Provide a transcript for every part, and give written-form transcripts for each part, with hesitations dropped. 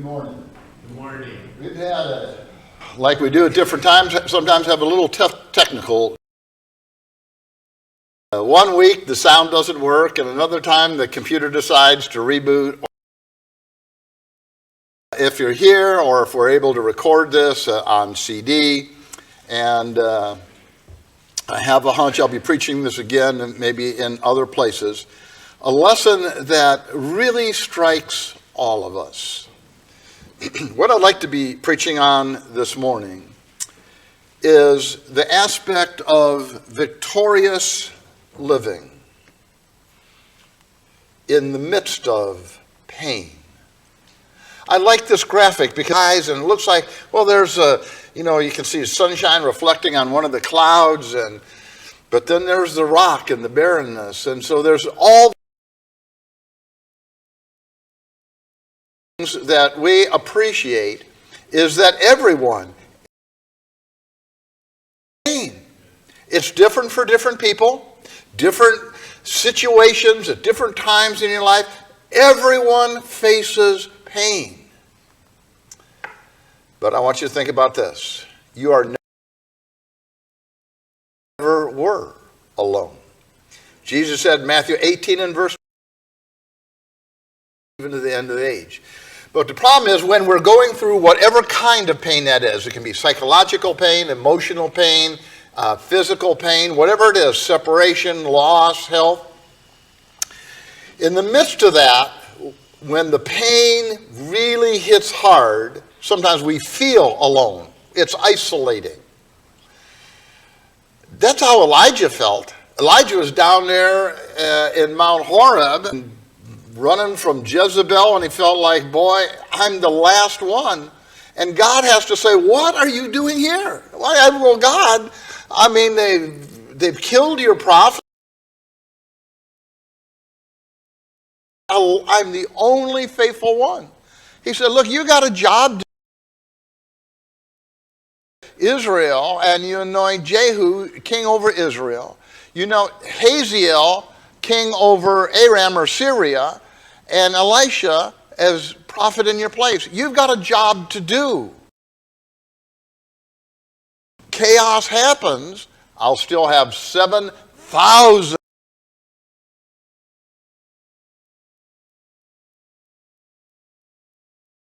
morning. Good morning. We've had like we do at different times, sometimes have a little technical. One week the sound doesn't work, and another time the computer decides to reboot. If you're here, or if we're able to record this on CD, and I have a hunch I'll be preaching this again, and maybe in other places, a lesson that really strikes all of us. What I'd like to be preaching on this morning is the aspect of victorious living in the midst of pain. I like this graphic because it looks like, well, there's you can see sunshine reflecting on one of the clouds, but then there's the rock and the barrenness, and so there's all things that we appreciate is that everyone, it's different for different people, different situations at different times in your life. Everyone faces pain. But I want you to think about this. You are never were alone. Jesus said in Matthew 18 and verse even to the end of the age. But the problem is when we're going through whatever kind of pain that is, it can be psychological pain, emotional pain, physical pain, whatever it is, separation, loss, health. In the midst of that, when the pain really hits hard, sometimes we feel alone. It's isolating. That's how Elijah felt. Elijah was down there in Mount Horeb, and running from Jezebel, and he felt like, boy, I'm the last one. And God has to say, what are you doing here? Well, God, I mean, they've killed your prophet. I'm the only faithful one. He said, look, you got a job to Israel, and you anoint Jehu king over Israel. You know Hazael king over Aram or Syria, and Elisha as prophet in your place. You've got a job to do. Chaos happens. I'll still have 7,000.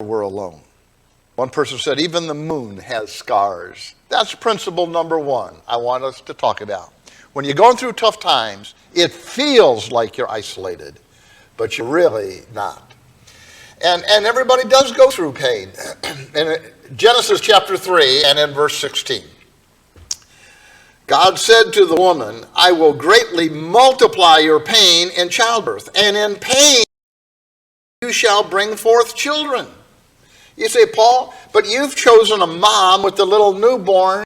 We're alone. One person said, even the moon has scars. That's principle number one I want us to talk about. When you're going through tough times, it feels like you're isolated, but you're really not. And everybody does go through pain. In Genesis chapter 3 and in verse 16, God said to the woman, I will greatly multiply your pain in childbirth, and in pain you shall bring forth children. You say, Paul, but you've chosen a mom with the little newborn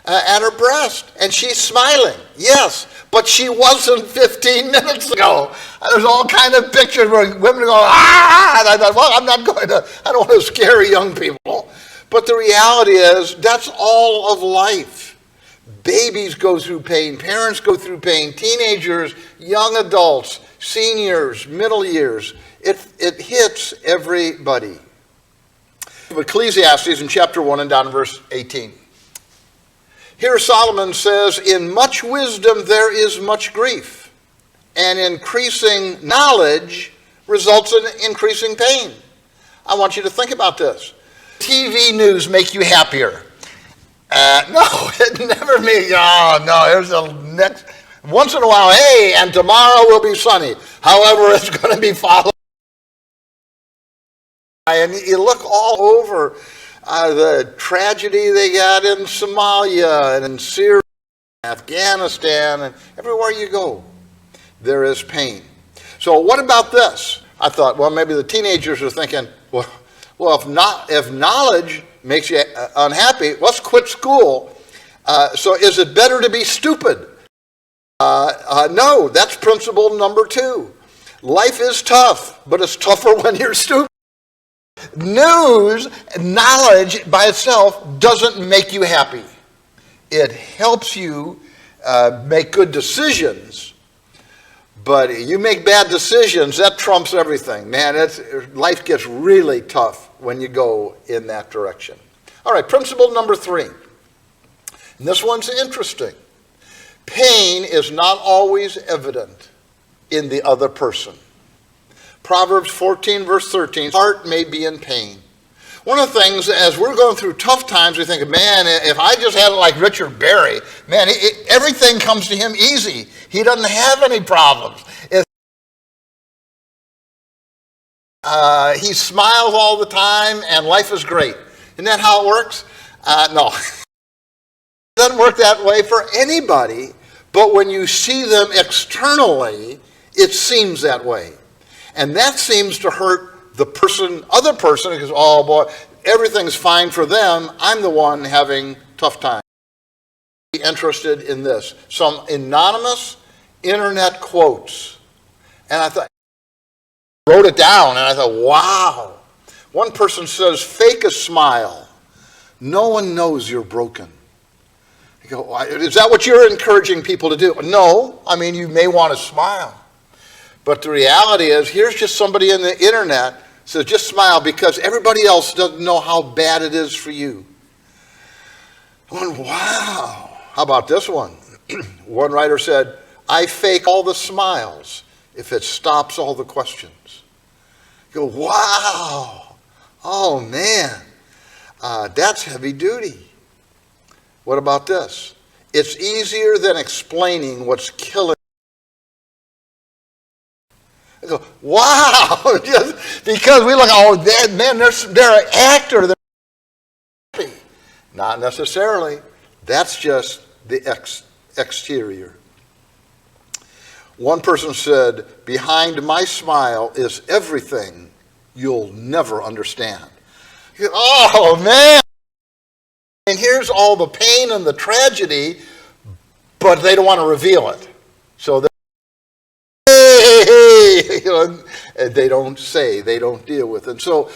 at her breast, and she's smiling. Yes, but she wasn't 15 minutes ago. There's all kind of pictures where women go, ah! And I thought, well, I don't want to scare young people. But the reality is, that's all of life. Babies go through pain, parents go through pain, teenagers, young adults, seniors, middle years. It hits everybody. Ecclesiastes in chapter 1 and down in verse 18. Here Solomon says, in much wisdom there is much grief, and increasing knowledge results in increasing pain. I want you to think about this. TV news make you happier? No, it never makes. Oh, no, there's a next. Once in a while, hey, and tomorrow will be sunny. However, it's going to be followed. And you look all over the tragedy they got in Somalia and in Syria, Afghanistan, and everywhere you go, there is pain. So what about this? I thought, well, maybe the teenagers are thinking, well, if knowledge makes you unhappy, let's quit school. So is it better to be stupid? No, that's principle number 2. Life is tough, but it's tougher when you're stupid. News, knowledge by itself doesn't make you happy. It helps you make good decisions, but you make bad decisions, that trumps everything. Man, life gets really tough when you go in that direction. All right, principle number 3. And this one's interesting. Pain is not always evident in the other person. Proverbs 14, verse 13, heart may be in pain. One of the things, as we're going through tough times, we think, man, if I just had it like Richard Berry, man, everything comes to him easy. He doesn't have any problems. He smiles all the time, and life is great. Isn't that how it works? No. It doesn't work that way for anybody, but when you see them externally, it seems that way. And that seems to hurt the other person, because, oh boy, everything's fine for them. I'm the one having tough time. Be interested in this. Some anonymous internet quotes. And I thought, wrote it down, and I thought, wow. One person says, fake a smile. No one knows you're broken. You go, is that what you're encouraging people to do? No. I mean, you may want to smile. But the reality is, here's just somebody in the internet says, just smile, because everybody else doesn't know how bad it is for you. I went, wow. How about this one? One writer said, I fake all the smiles if it stops all the questions. You go, wow. Oh, man. That's heavy duty. What about this? It's easier than explaining what's killing. I go, wow. Just because we look, oh, man, they're an actor. They're happy. Not necessarily. That's just the exterior. One person said, behind my smile is everything you'll never understand. You go, oh, man. And here's all the pain and the tragedy, but they don't want to reveal it. So they don't say, they don't deal with it. And so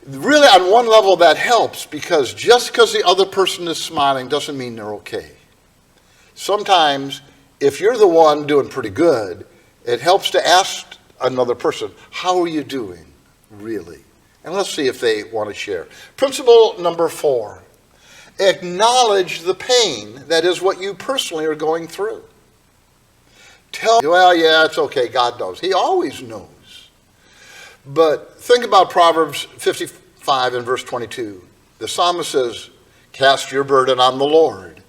really on one level that helps, because just because the other person is smiling doesn't mean they're okay. Sometimes if you're the one doing pretty good, it helps to ask another person, how are you doing, really? And let's see if they want to share. Principle number 4, acknowledge the pain that is what you personally are going through. Well, yeah, it's okay, God knows. He always knows. But think about Proverbs 55 and verse 22. The psalmist says, cast your burden on the Lord.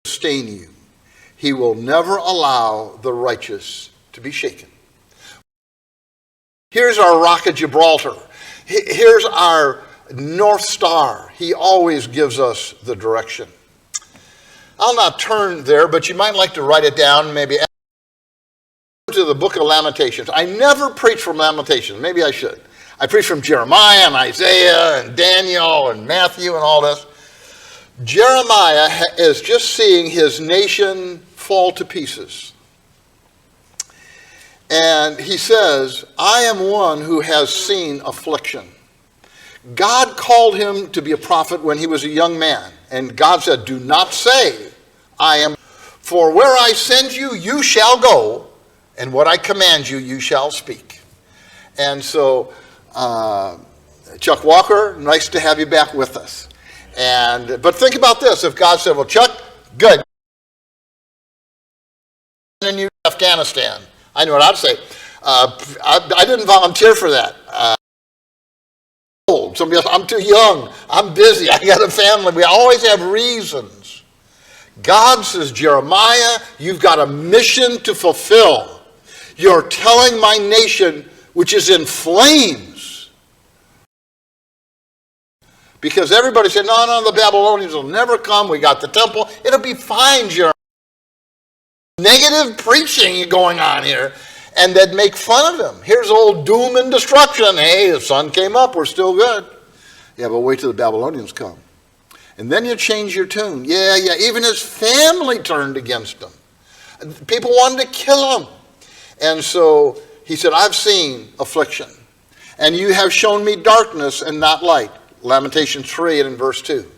Sustain you. He will never allow the righteous to be shaken. Here's our Rock of Gibraltar. Here's our North Star. He always gives us the direction. I'll not turn there, but you might like to write it down, maybe to the book of Lamentations. I never preach from Lamentations. Maybe I should. I preach from Jeremiah and Isaiah and Daniel and Matthew and all this. Jeremiah is just seeing his nation fall to pieces. And he says, I am one who has seen affliction. God called him to be a prophet when he was a young man. And God said, do not say, I am. For where I send you, you shall go. And what I command you, you shall speak. And so, Chuck Walker, nice to have you back with us. But think about this. If God said, well, Chuck, good. And you Afghanistan. I know what I'd say. I didn't volunteer for that. Somebody else, I'm too young. I'm busy. I got a family. We always have reasons. God says, Jeremiah, you've got a mission to fulfill. You're telling my nation, which is in flames. Because everybody said, no, the Babylonians will never come. We got the temple. It'll be fine, Jeremiah. Negative preaching going on here. And they'd make fun of him. Here's old doom and destruction. Hey, the sun came up. We're still good. Yeah, but wait till the Babylonians come. And then you change your tune. Yeah, even his family turned against him. People wanted to kill him. And so he said, I've seen affliction. And you have shown me darkness and not light. Lamentations 3 and in verse 2.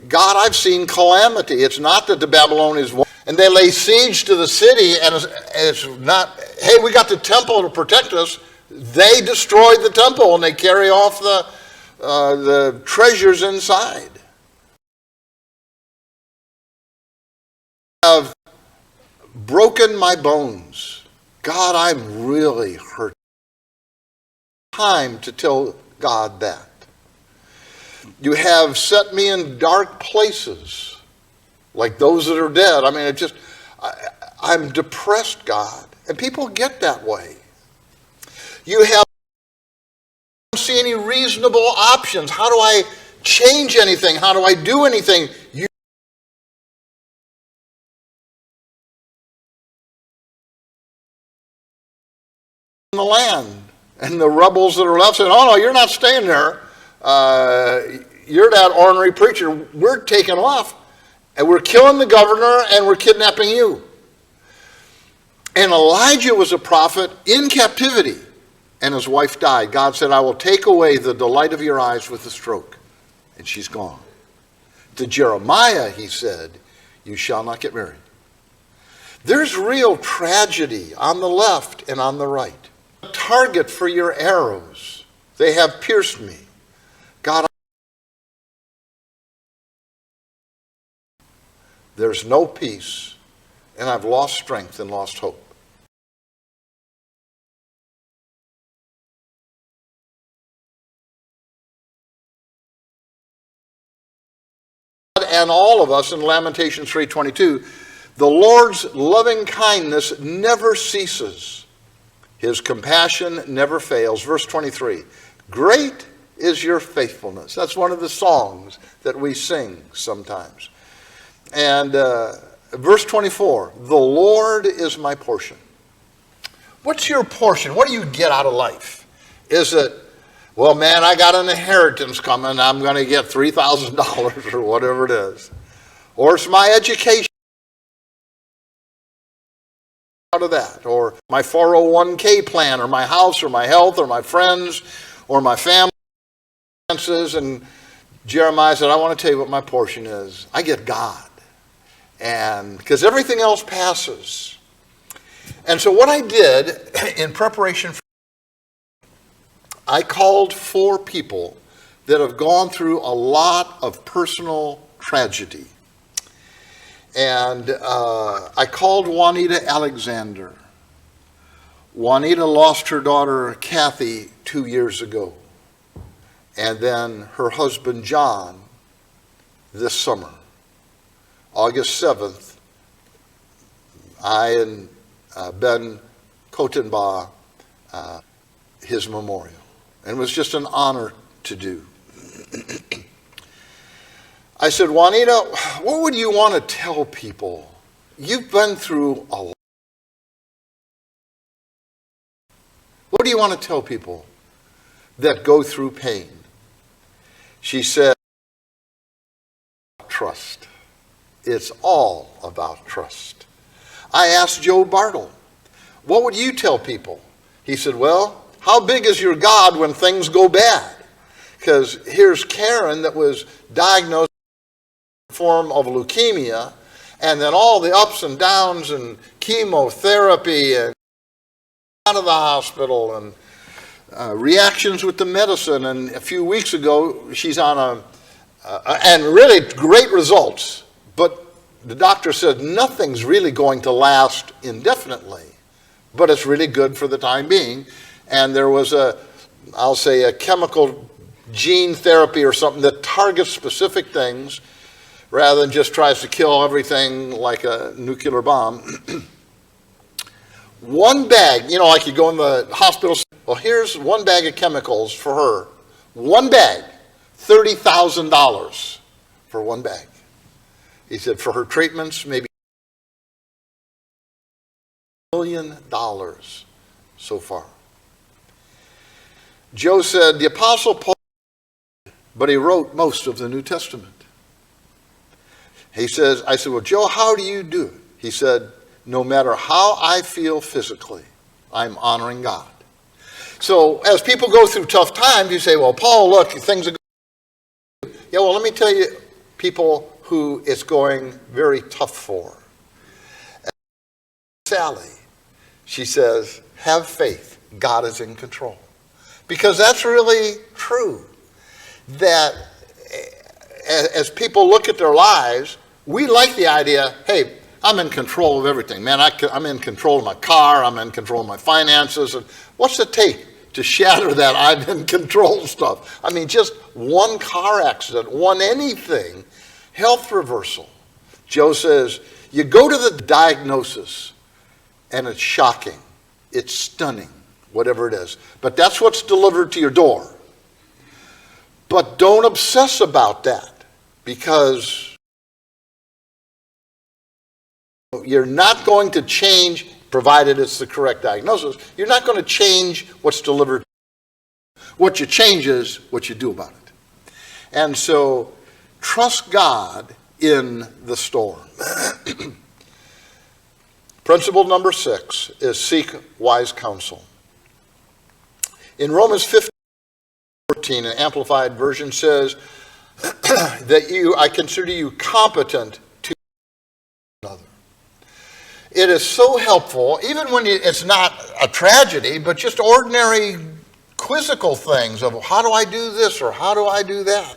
God, I've seen calamity. It's not that the Babylonians won't. And they lay siege to the city, and it's not, hey, we got the temple to protect us. They destroyed the temple and they carry off the treasures inside. I've broken my bones. God, I'm really hurt. Time to tell God that. You have set me in dark places, like those that are dead. I mean, I'm depressed, God. And people get that way. You have, I don't see any reasonable options. How do I change anything? How do I do anything? You in the land. And the rebels that are left saying, oh no, you're not staying there. You're that ornery preacher. We're taking off. And we're killing the governor and we're kidnapping you. And Elijah was a prophet in captivity. And his wife died. God said, I will take away the delight of your eyes with a stroke. And she's gone. To Jeremiah, he said, you shall not get married. There's real tragedy on the left and on the right. Target for your arrows. They have pierced me. God, there's no peace, and I've lost strength and lost hope. And all of us in Lamentations 3:22, the Lord's loving kindness never ceases. His compassion never fails. Verse 23, great is your faithfulness. That's one of the songs that we sing sometimes. And verse 24, the Lord is my portion. What's your portion? What do you get out of life? Is it, well, man, I got an inheritance coming. I'm going to get $3,000 or whatever it is. Or it's my education. Out of that, or my 401k plan, or my house, or my health, or my friends, or my family. And Jeremiah said, I want to tell you what my portion is. I get God. And because everything else passes. And so what I did in preparation for, I called 4 people that have gone through a lot of personal tragedy. And I called Juanita Alexander. Juanita lost her daughter Kathy 2 years ago. And then her husband John this summer. August 7th, I and Ben Kotenbaugh, his memorial. And it was just an honor to do. I said, Juanita, what would you want to tell people? You've been through a lot. What do you want to tell people that go through pain? She said, trust. It's all about trust. I asked Joe Bartle, what would you tell people? He said, well, how big is your God when things go bad? Because here's Karen that was diagnosed form of leukemia, and then all the ups and downs and chemotherapy and out of the hospital and reactions with the medicine. And a few weeks ago, she's on and really great results, but the doctor said nothing's really going to last indefinitely, but it's really good for the time being. And there was I'll say a chemical gene therapy or something that targets specific things rather than just tries to kill everything like a nuclear bomb. One bag, like you go in the hospital, well, here's one bag of chemicals for her. One bag, $30,000 for one bag. He said for her treatments, maybe $1 million so far. Joe said the Apostle Paul, but he wrote most of the New Testament. He says, I said, well, Joe, how do you do it? He said, no matter how I feel physically, I'm honoring God. So as people go through tough times, you say, well, Paul, look, things are going. Yeah, well, let me tell you people who it's going very tough for. Sally, she says, have faith. God is in control. Because that's really true. That as people look at their lives, we like the idea, hey, I'm in control of everything. Man, I'm in control of my car. I'm in control of my finances. And what's it take to shatter that I'm in control stuff? I mean, just one car accident, one anything, health reversal. Joe says, you go to the diagnosis, and it's shocking. It's stunning, whatever it is. But that's what's delivered to your door. But don't obsess about that, because you're not going to change, provided it's the correct diagnosis, you're not going to change what's delivered. What you change is what you do about it. And so trust God in the storm. Principle number 6 is seek wise counsel. In Romans 15:14, an amplified version says that I consider you competent to another. It is so helpful, even when it's not a tragedy, but just ordinary quizzical things of how do I do this or how do I do that?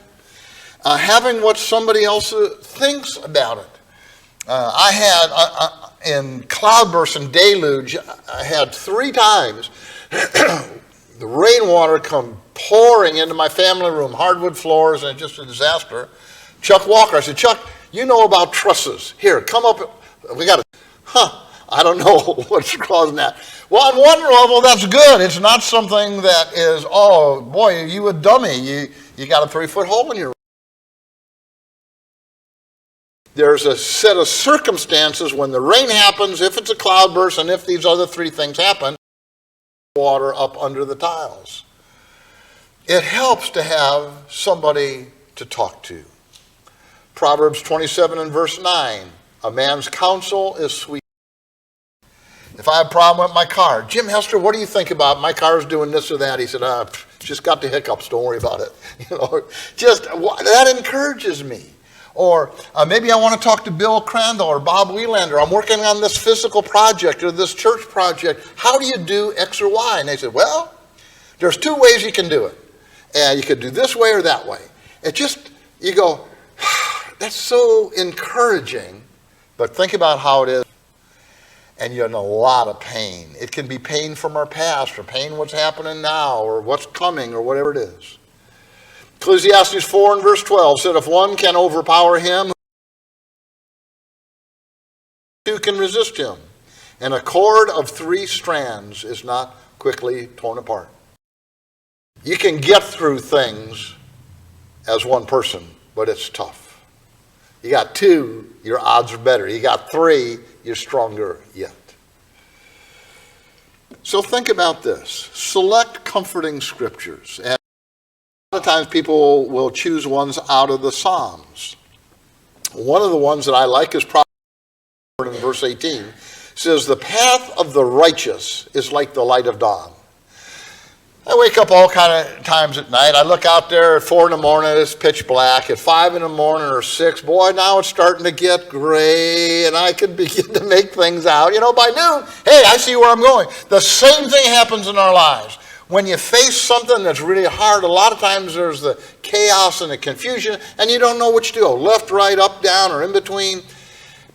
Having what somebody else thinks about it. I had, in cloudburst and deluge, I had 3 times the rainwater come pouring into my family room, hardwood floors, and just a disaster. Chuck Walker, I said, Chuck, you know about trusses. Here, come up. We got to, I don't know what's causing that. Well, on one level, that's good. It's not something that is, oh, boy, you a dummy. You got a 3-foot hole in your. There's a set of circumstances when the rain happens, if it's a cloudburst, and if these other 3 things happen, water up under the tiles. It helps to have somebody to talk to. Proverbs 27 and verse 9, a man's counsel is sweet. If I have a problem with my car, Jim Hester, what do you think about my car's doing this or that? He said, just got the hiccups, don't worry about it. Just that encourages me. Or maybe I want to talk to Bill Crandall or Bob Wieland. I'm working on this physical project or this church project. How do you do X or Y? And they said, well, there's 2 ways you can do it. And you could do this way or that way. It just, you go, that's so encouraging. But think about how it is. And you're in a lot of pain. It can be pain from our past or pain what's happening now or what's coming or whatever it is. Ecclesiastes 4 and verse 12 said, if one can overpower him, 2 can resist him. And a cord of 3 strands is not quickly torn apart. You can get through things as one person, but it's tough. You got 2, your odds are better. You got 3, you're stronger yet. So think about this. Select comforting scriptures. And a lot of times people will choose ones out of the Psalms. One of the ones that I like is Proverbs in verse 18. It says, the path of the righteous is like the light of dawn. I wake up all kind of times at night. I look out there at 4 in the morning, it's pitch black. At 5 in the morning or 6, boy, now it's starting to get gray, and I can begin to make things out. By noon, hey, I see where I'm going. The same thing happens in our lives. When you face something that's really hard, a lot of times there's the chaos and the confusion, and you don't know which to go, left, right, up, down, or in between.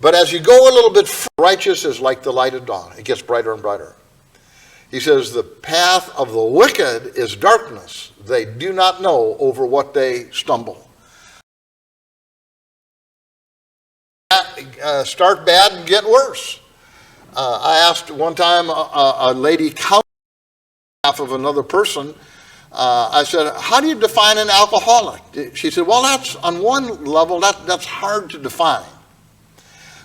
But as you go a little bit further, righteous is like the light of dawn. It gets brighter and brighter. He says, the path of the wicked is darkness. They do not know over what they stumble. Start bad and get worse. I asked one time a lady counselor on behalf of another person, I said, how do you define an alcoholic? She said, well, that's on one level, that's hard to define.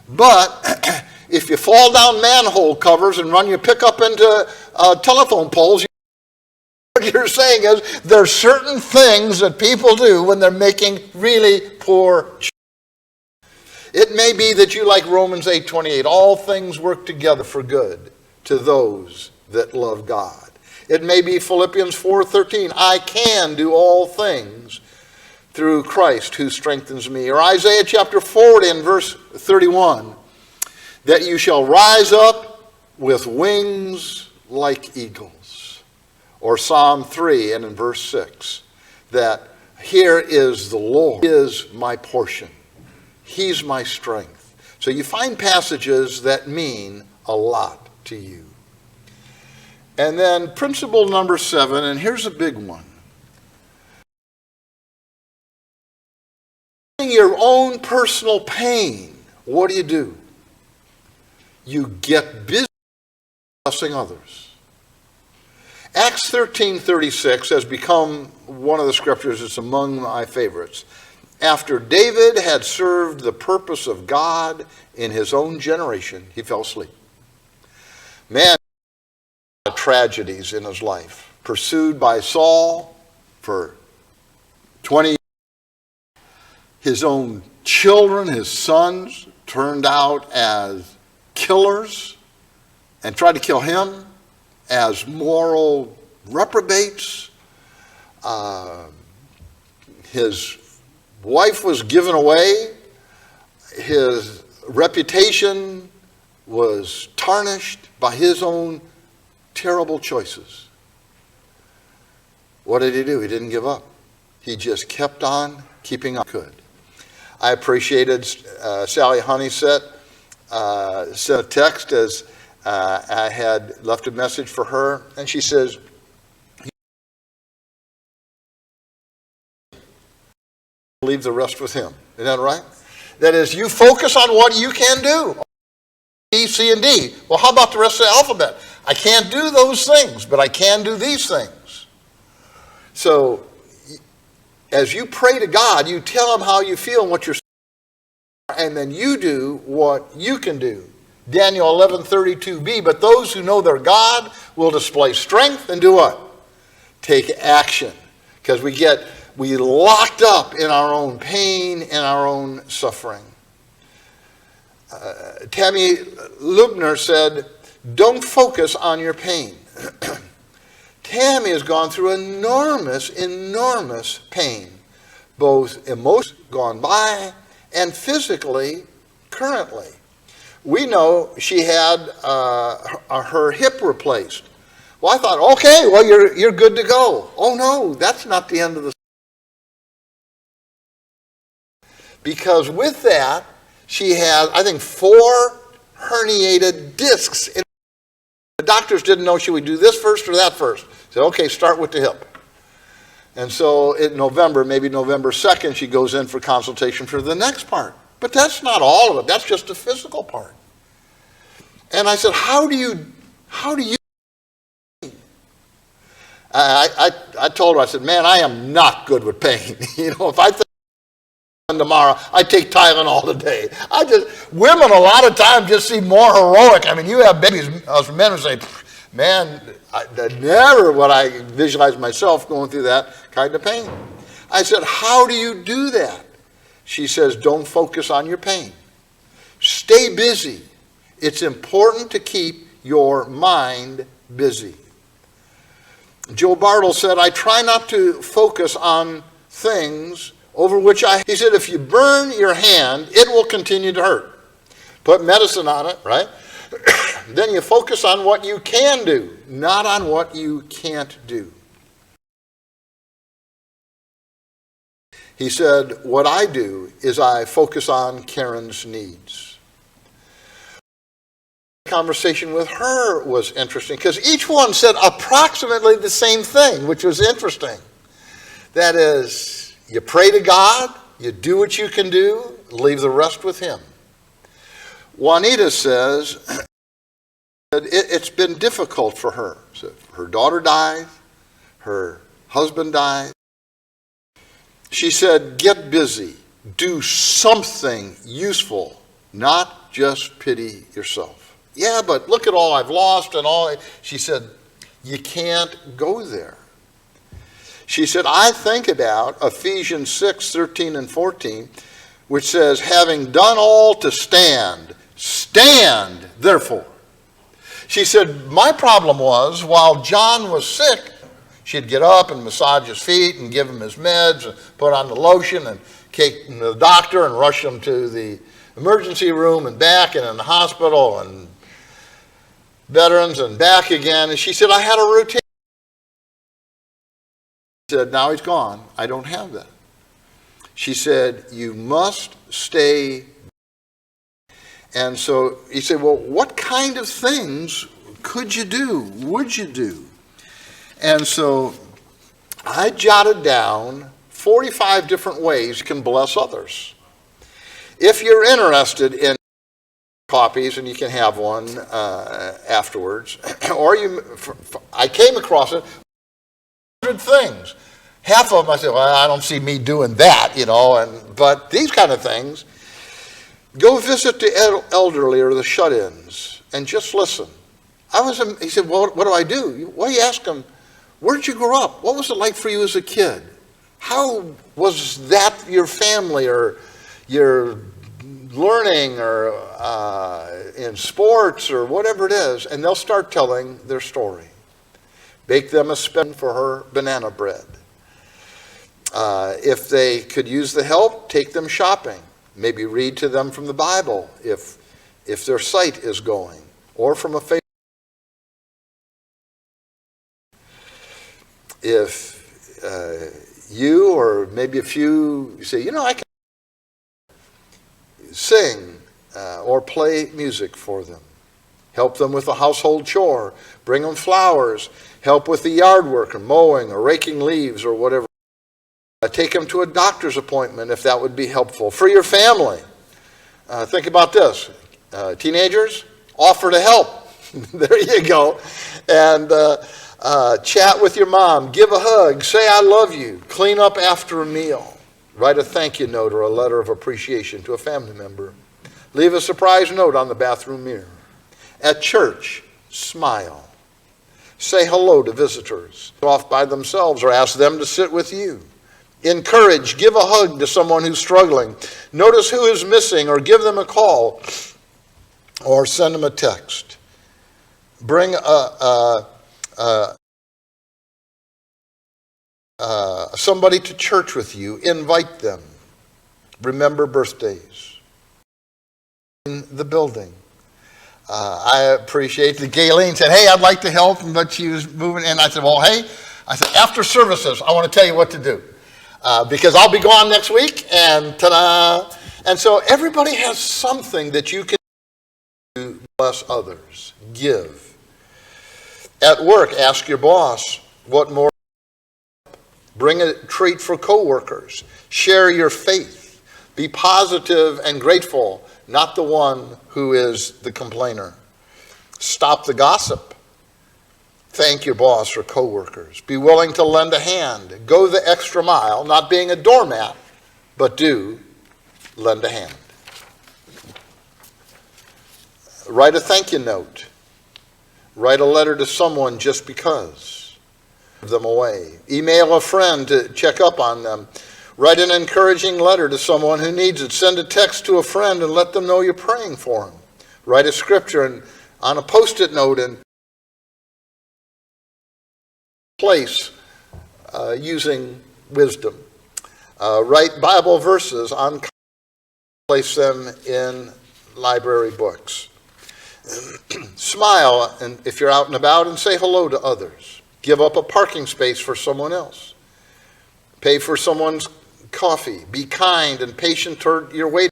But if you fall down manhole covers and run your pickup into telephone poles, what you're saying is there's certain things that people do when they're making really poor choices. It may be that you like Romans 8:28. All things work together for good to those that love God. It may be Philippians 4:13. I can do all things through Christ who strengthens me. Or Isaiah chapter 40 and verse 31. That you shall rise up with wings like eagles. or Psalm 3 and in verse 6, that here is the Lord, He is my portion. He's my strength. So you find passages that mean a lot to you. And then principle number 7, and here's a big one. Your own personal pain, what do? You get busy blessing others. Acts 13:36 has become one of the scriptures. It's among my favorites. After David had served the purpose of God in his own generation, he fell asleep. Man, tragedies in his life. Pursued by Saul for 20 years. His own children, his sons, turned out as killers and tried to kill him as moral reprobates. His wife was given away. His reputation was tarnished by his own terrible choices. What did he do? He didn't give up. He just kept on keeping on. I appreciated Sally Honeysett sent a text as I had left a message for her, and she says, leave the rest with him. Isn't that right? That is, you focus on what you can do. B, C, and D. Well, how about the rest of the alphabet? I can't do those things, but I can do these things. So, as you pray to God, you tell him how you feel and what you're saying, and then you do what you can do. Daniel 11:32b, but those who know their God will display strength and do what? Take action. Because we locked up in our own pain and our own suffering. Tammy Lubner said, don't focus on your pain. Tammy has gone through enormous pain, both emotionally gone by and physically currently. We know she had her hip replaced. Well, I thought, okay, well, you're good to go. Oh, no, that's not the end of the story. Because with that, she had, I think, 4 herniated discs. The doctors didn't know she would do this first or that first. Said, okay, start with the hip. And so in November, maybe November 2nd, she goes in for consultation for the next part. But that's not all of it. That's just the physical part. And I said, how do you I told her, I said, man, I am not good with pain. If I think tomorrow, I take Tylenol today. Women a lot of times just seem more heroic. I mean, you have babies, us men who say, man, never would I visualize myself going through that kind of pain. I said, how do you do that? She says, don't focus on your pain. Stay busy. It's important to keep your mind busy. Joe Bartle said, I try not to focus on things over which he said, if you burn your hand, it will continue to hurt. Put medicine on it, right? Then you focus on what you can do, not on what you can't do. He said, what I do is I focus on Karen's needs. The conversation with her was interesting because each one said approximately the same thing, which was interesting. That is, you pray to God, you do what you can do, leave the rest with him. Juanita says it's been difficult for her. So her daughter died, her husband died. She said, get busy, do something useful, not just pity yourself. Yeah, but look at all I've lost and all. She said, you can't go there. She said, I think about Ephesians 6:13 and 14, which says, having done all to stand, stand therefore. She said, my problem was, while John was sick, she'd get up and massage his feet and give him his meds and put on the lotion and take him to the doctor and rush him to the emergency room and back and in the hospital and veterans and back again. And she said, I had a routine. said, now he's gone. I don't have that. She said, you must stay. And so he said, well, what kind of things could you do? Would you do? And so I jotted down 45 different ways you can bless others. If you're interested in copies, and you can have one afterwards, or I came across it, 100 things. Half of them I said, well, I don't see me doing that, but these kind of things, go visit the elderly or the shut-ins and just listen. He said, well, what do I do? Well, you ask them, where'd you grow up? What was it like for you as a kid? How was that your family or your learning or in sports or whatever it is? And they'll start telling their story. Bake them a spoon for her banana bread. If they could use the help, take them shopping. Maybe read to them from the Bible if their sight is going, or from a favorite. If you or maybe a few say, I can sing or play music for them. Help them with a household chore. Bring them flowers. Help with the yard work or mowing or raking leaves or whatever. Take them to a doctor's appointment if that would be helpful. For your family, think about this. Teenagers, offer to help. There you go. And chat with your mom. Give a hug. Say I love you. Clean up after a meal. Write a thank you note or a letter of appreciation to a family member. Leave a surprise note on the bathroom mirror. At church, smile. Say hello to visitors off by themselves or ask them to sit with you. Encourage, give a hug to someone who's struggling. Notice who is missing or give them a call or send them a text. Bring somebody to church with you. Invite them. Remember birthdays. In the building. I appreciate that Gayleen said, hey, I'd like to help, but she was moving in. I said, well, after services, I want to tell you what to do. Because I'll be gone next week, and ta-da. And so everybody has something that you can do to bless others. Give. At work, ask your boss what more. Bring a treat for coworkers. Share your faith. Be positive and grateful, not the one who is the complainer. Stop the gossip. Thank your boss or coworkers. Be willing to lend a hand. Go the extra mile, not being a doormat, but do lend a hand. Write a thank you note. Write a letter to someone just because. Give them away. Email a friend to check up on them. Write an encouraging letter to someone who needs it. Send a text to a friend and let them know you're praying for them. Write a scripture on a Post-it note and place using wisdom. Write Bible verses on, place them in library books. Smile and if you're out and about and say hello to others. Give up a parking space for someone else. Pay for someone's coffee. Be kind and patient toward your waiter.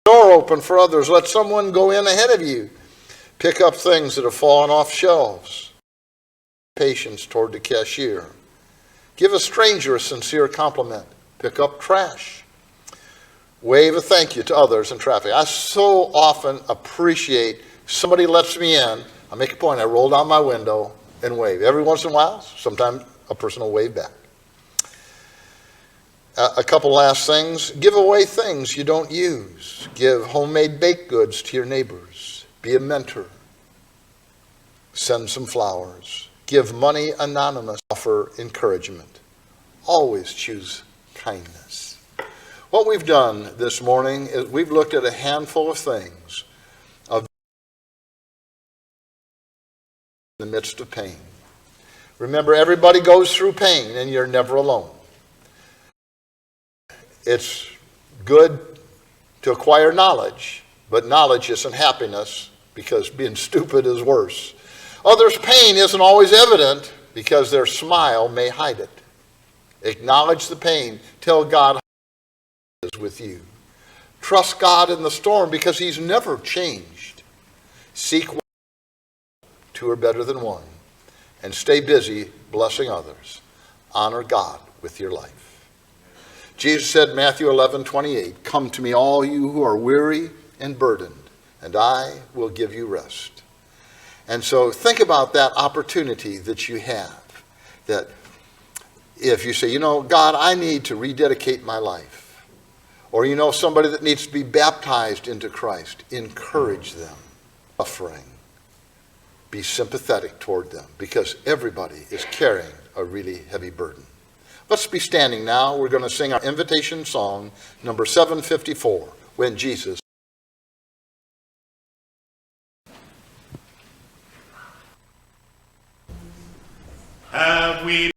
Door open for others. Let someone go in ahead of you. Pick up things that have fallen off shelves. Patience toward the cashier. Give a stranger a sincere compliment. Pick up trash. Wave a thank you to others in traffic. I so often appreciate somebody lets me in. I make a point. I roll down my window and wave. Every once in a while, sometimes a person will wave back. A couple last things. Give away things you don't use. Give homemade baked goods to your neighbors. Be a mentor. Send some flowers. Give money anonymous. Offer encouragement. Always choose kindness. What we've done this morning is we've looked at a handful of things in the midst of pain. Remember, everybody goes through pain and you're never alone. It's good to acquire knowledge, but knowledge isn't happiness because being stupid is worse. Others' pain isn't always evident because their smile may hide it. Acknowledge the pain. Tell God how He is with you. Trust God in the storm because He's never changed. Seek one, two are better than one. And stay busy blessing others. Honor God with your life. Jesus said, Matthew 11:28, come to me all you who are weary and burdened, and I will give you rest. And so think about that opportunity that you have. That if you say, you know, God, I need to rededicate my life. Or you know somebody that needs to be baptized into Christ, encourage them. Suffering. Be sympathetic toward them because everybody is carrying a really heavy burden. Let's be standing now. We're going to sing our invitation song, number 754, When Jesus. Have we